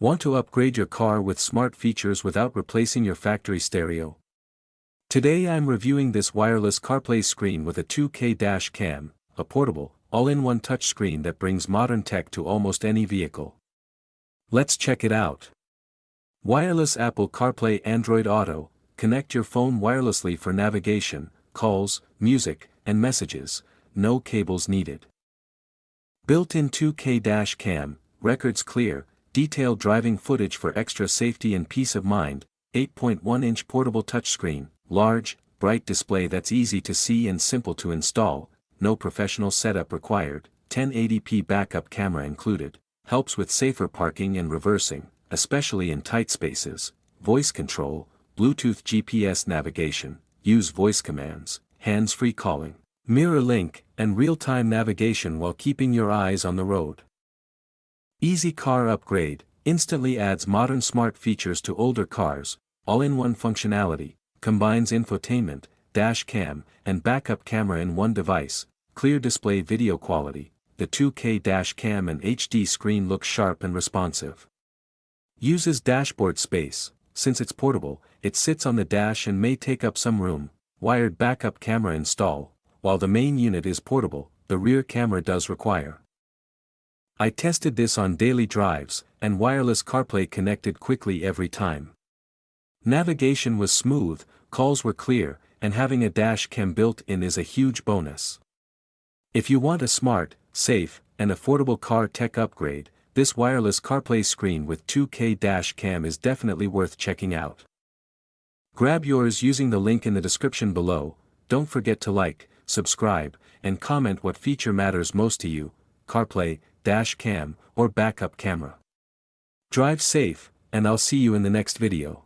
Want to upgrade your car with smart features without replacing your factory stereo? Today I'm reviewing this wireless CarPlay screen with a 2K dash cam, a portable, all-in-one touchscreen that brings modern tech to almost any vehicle. Let's check it out. Wireless Apple CarPlay Android Auto. Connect your phone wirelessly for navigation, calls, music, and messages. No cables needed. Built-in 2K dash cam, records clear, detailed driving footage for extra safety and peace of mind. 8.1-inch portable touchscreen, large, bright display that's easy to see and simple to install. No professional setup required. 1080p backup camera included. Helps with safer parking and reversing, especially in tight spaces. Voice control, Bluetooth GPS navigation, use voice commands, hands-free calling, mirror link, and real-time navigation while keeping your eyes on the road. Easy car upgrade, instantly adds modern smart features to older cars. All-in-one functionality, combines infotainment, dash cam, and backup camera in one device. Clear display video quality. The 2K dash cam and HD screen look sharp and responsive. Uses dashboard space. Since it's portable, it sits on the dash and may take up some room. Wired backup camera install. While the main unit is portable, the rear camera does require. I tested this on daily drives, and wireless CarPlay connected quickly every time. Navigation was smooth, calls were clear, and having a dash cam built in is a huge bonus. If you want a smart, safe, and affordable car tech upgrade, this wireless CarPlay screen with 2K dash cam is definitely worth checking out. Grab yours using the link in the description below. Don't forget to like, subscribe, and comment what feature matters most to you: CarPlay, dash cam, or backup camera. Drive safe, and I'll see you in the next video.